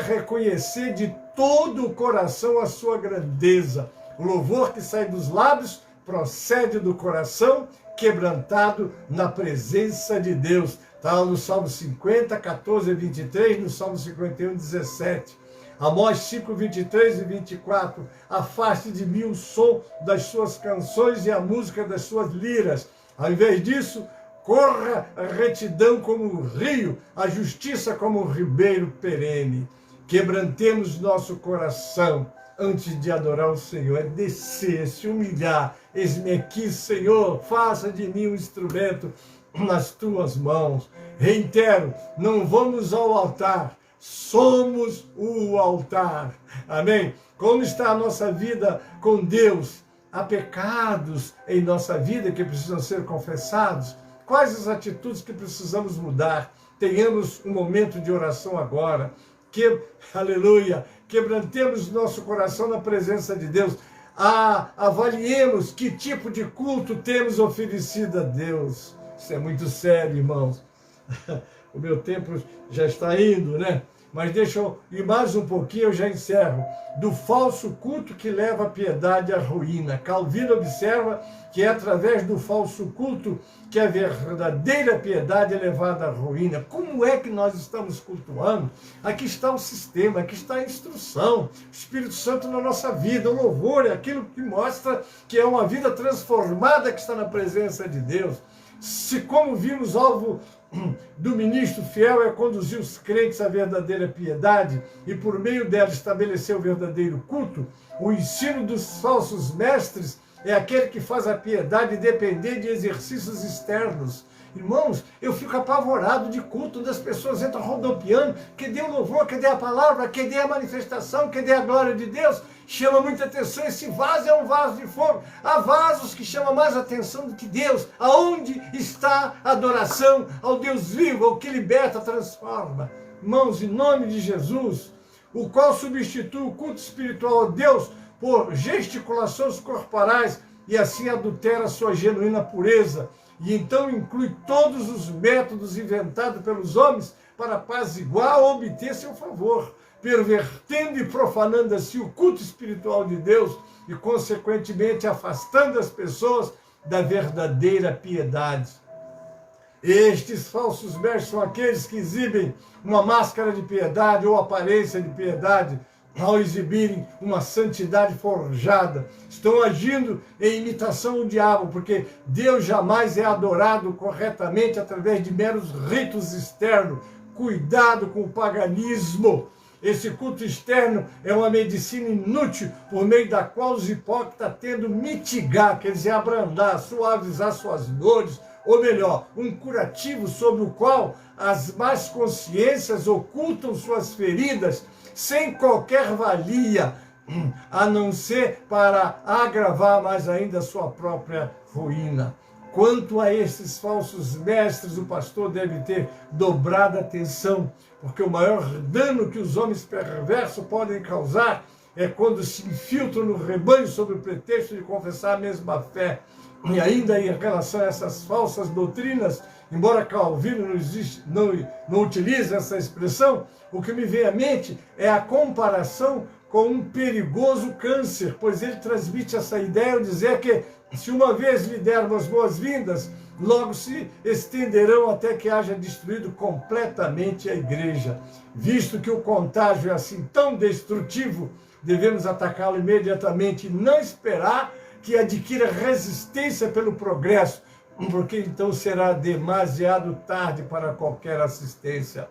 S2: reconhecer de todo o coração a sua grandeza. O louvor que sai dos lábios procede do coração quebrantado na presença de Deus. Está no Salmo 50, 14 a 23, no Salmo 51, 17. Amós 5, 23 e 24. Afaste de mim o som das suas canções e a música das suas liras. Ao invés disso, corra a retidão como um rio, a justiça como um ribeiro perene. Quebrantemos nosso coração antes de adorar o Senhor. É descer, se humilhar. Eis-me aqui, Senhor, faça de mim um instrumento nas tuas mãos. Reitero, não vamos ao altar, somos o altar. Amém? Como está a nossa vida com Deus? Há pecados em nossa vida que precisam ser confessados? Quais as atitudes que precisamos mudar? Tenhamos um momento de oração agora. Aleluia! Quebrantemos nosso coração na presença de Deus. Avaliemos que tipo de culto temos oferecido a Deus. Isso é muito sério, irmãos. O meu tempo já está indo, né? Mas deixa eu ir mais um pouquinho, eu já encerro. Do falso culto que leva a piedade à ruína. Calvino observa que é através do falso culto que a verdadeira piedade é levada à ruína. Como é que nós estamos cultuando? Aqui está o sistema, aqui está a instrução. O Espírito Santo na nossa vida, o louvor é aquilo que mostra que é uma vida transformada que está na presença de Deus. Se, como vimos, alvo do ministro fiel é conduzir os crentes à verdadeira piedade e por meio dela estabelecer o verdadeiro culto, o ensino dos falsos mestres é aquele que faz a piedade depender de exercícios externos. Irmãos, eu fico apavorado de culto, das pessoas entram rodopiando, cadê o louvor, cadê a palavra, cadê a manifestação, cadê a glória de Deus? Chama muita atenção, esse vaso é um vaso de fogo. Há vasos que chamam mais atenção do que Deus. Aonde está a adoração ao Deus vivo, ao que liberta, transforma? Irmãos, em nome de Jesus, o qual substitui o culto espiritual a Deus por gesticulações corporais e assim adultera sua genuína pureza. E então inclui todos os métodos inventados pelos homens para apaziguar ou obter seu favor, pervertendo e profanando assim o culto espiritual de Deus e, consequentemente, afastando as pessoas da verdadeira piedade. Estes falsos mestres são aqueles que exibem uma máscara de piedade ou aparência de piedade, ao exibirem uma santidade forjada. Estão agindo em imitação do diabo, porque Deus jamais é adorado corretamente através de meros ritos externos. Cuidado com o paganismo. Esse culto externo é uma medicina inútil, por meio da qual os hipócritas tendem a mitigar, quer dizer, abrandar, suavizar suas dores, ou melhor, um curativo sobre o qual as más consciências ocultam suas feridas, sem qualquer valia, a não ser para agravar mais ainda a sua própria ruína. Quanto a esses falsos mestres, o pastor deve ter dobrada atenção, porque o maior dano que os homens perversos podem causar é quando se infiltram no rebanho sob o pretexto de confessar a mesma fé. E ainda em relação a essas falsas doutrinas, embora Calvino não utilize essa expressão, o que me vem à mente é a comparação com um perigoso câncer, pois ele transmite essa ideia ao dizer que se uma vez lhe dermos boas-vindas, logo se estenderão até que haja destruído completamente a igreja. Visto que o contágio é assim tão destrutivo, devemos atacá-lo imediatamente e não esperar que adquira resistência pelo progresso, porque então será demasiado tarde para qualquer assistência.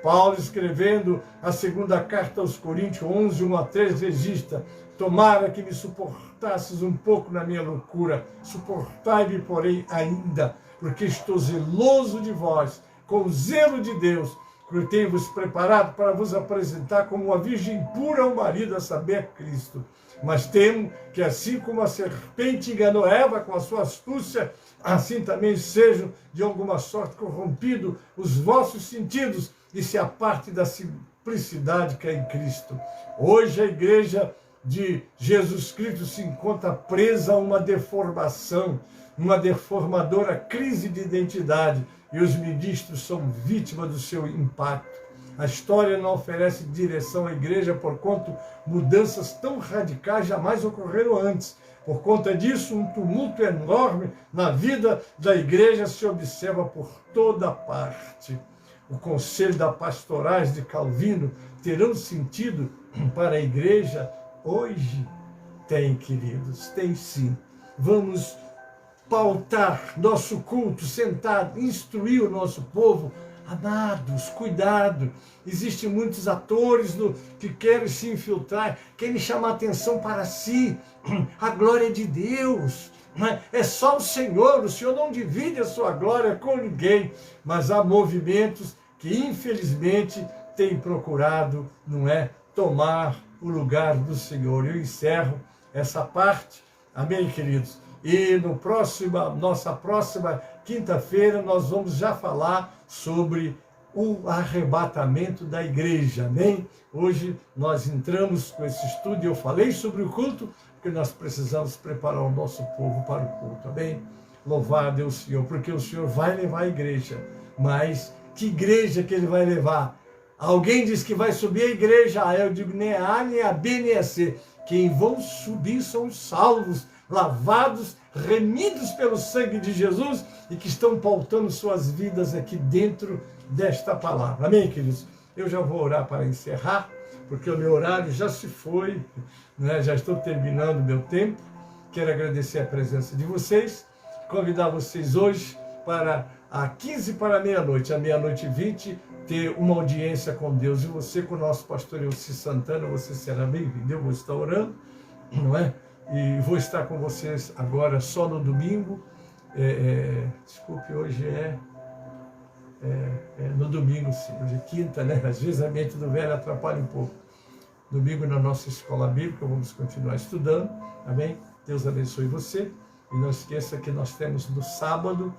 S2: Paulo, escrevendo a segunda carta aos Coríntios 11, 1-3, registra: tomara que me suportasses um pouco na minha loucura, suportai-me, porém, ainda, porque estou zeloso de vós, com o zelo de Deus, que tenho-vos preparado para vos apresentar como uma virgem pura ao marido, a saber, Cristo. Mas temo que, assim como a serpente enganou Eva com a sua astúcia, assim também sejam de alguma sorte corrompidos os vossos sentidos e se aparte da simplicidade que é em Cristo. Hoje a igreja de Jesus Cristo se encontra presa a uma deformação, uma deformadora crise de identidade, e os ministros são vítimas do seu impacto. A história não oferece direção à igreja, porquanto mudanças tão radicais jamais ocorreram antes. Por conta disso, um tumulto enorme na vida da igreja se observa por toda parte. O conselho das pastorais de Calvino terão sentido para a igreja hoje? Tem, queridos, tem sim. Vamos pautar nosso culto, sentar, instruir o nosso povo. Amados, cuidado, existem muitos atores que querem se infiltrar, querem chamar atenção para si. A glória de Deus É só o Senhor não divide a sua glória com ninguém, mas há movimentos que infelizmente têm procurado, tomar o lugar do Senhor. Eu encerro essa parte, amém, queridos? E nossa próxima quinta-feira nós vamos já falar sobre o arrebatamento da igreja, amém? Hoje nós entramos com esse estudo e eu falei sobre o culto, porque nós precisamos preparar o nosso povo para o culto, amém? Louvado é o Senhor, porque o Senhor vai levar a igreja, mas que igreja que ele vai levar? Alguém diz que vai subir a igreja, eu digo nem a A, nem a B, nem a C. Quem vão subir são os salvos, lavados, remidos pelo sangue de Jesus e que estão pautando suas vidas aqui dentro desta palavra. Amém, queridos? Eu já vou orar para encerrar, porque o meu horário já se foi, já estou terminando o meu tempo. Quero agradecer a presença de vocês, convidar vocês hoje para a 15 para meia-noite, à meia-noite e 20, ter uma audiência com Deus. E você, com o nosso pastor Elci Santana, você será bem-vindo. Eu vou estar orando, E vou estar com vocês agora só no domingo. Desculpe, hoje no domingo, sim. Hoje é quinta, Às vezes a mente do velho atrapalha um pouco. Domingo na nossa escola bíblica, vamos continuar estudando, amém? Deus abençoe você. E não esqueça que nós temos no sábado,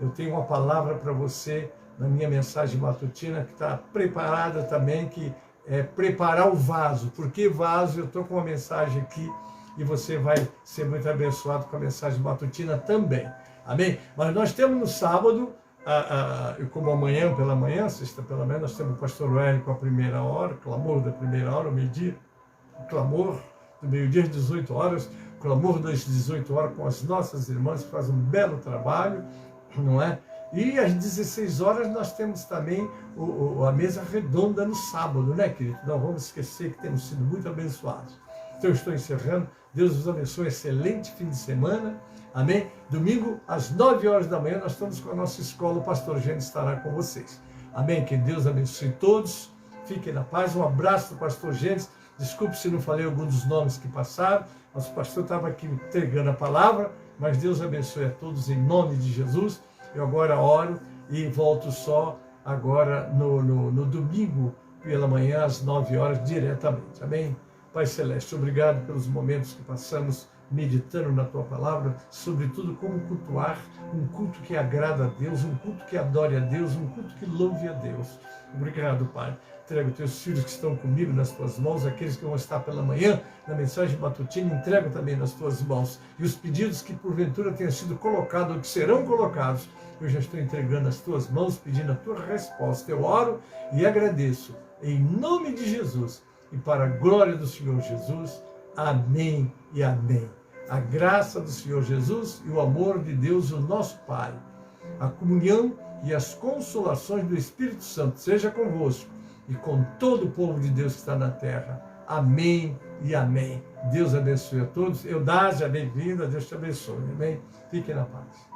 S2: Eu tenho uma palavra para você na minha mensagem matutina que está preparada também, que é preparar o vaso. Por que vaso? Eu estou com uma mensagem aqui e você vai ser muito abençoado com a mensagem matutina também. Amém? Mas nós temos no sábado, como amanhã pela manhã, sexta pela manhã, nós temos o pastor Hélio com a primeira hora, clamor da primeira hora, ao meio-dia, o clamor do meio-dia às 18 horas, o clamor das 18 horas com as nossas irmãs que fazem um belo trabalho, E às 16 horas nós temos também a mesa redonda no sábado, querido? Não vamos esquecer que temos sido muito abençoados. Então eu estou encerrando. Deus os abençoe. Excelente fim de semana. Amém? Domingo, às 9 horas da manhã, nós estamos com a nossa escola. O pastor Gênesis estará com vocês. Amém? Que Deus abençoe todos. Fiquem na paz. Um abraço do pastor Gênesis. Desculpe se não falei algum dos nomes que passaram. Nosso pastor estava aqui entregando a palavra. Mas Deus abençoe a todos em nome de Jesus. Eu agora oro e volto só agora no domingo pela manhã, às 9 horas, diretamente. Amém? Pai Celeste, obrigado pelos momentos que passamos meditando na Tua Palavra, sobretudo como cultuar, um culto que agrada a Deus, um culto que adore a Deus, um culto que louve a Deus. Obrigado, Pai. Entrego Teus filhos que estão comigo nas Tuas mãos, aqueles que vão estar pela manhã na mensagem matutina, entrego também nas Tuas mãos. E os pedidos que porventura tenham sido colocados ou que serão colocados, eu já estou entregando nas Tuas mãos, pedindo a Tua resposta. Eu oro e agradeço, em nome de Jesus, e para a glória do Senhor Jesus. Amém e amém. A graça do Senhor Jesus e o amor de Deus, o nosso Pai, a comunhão e as consolações do Espírito Santo seja convosco e com todo o povo de Deus que está na terra. Amém e amém. Deus abençoe a todos. Eudásia, bem-vinda. Deus te abençoe. Amém. Fiquem na paz.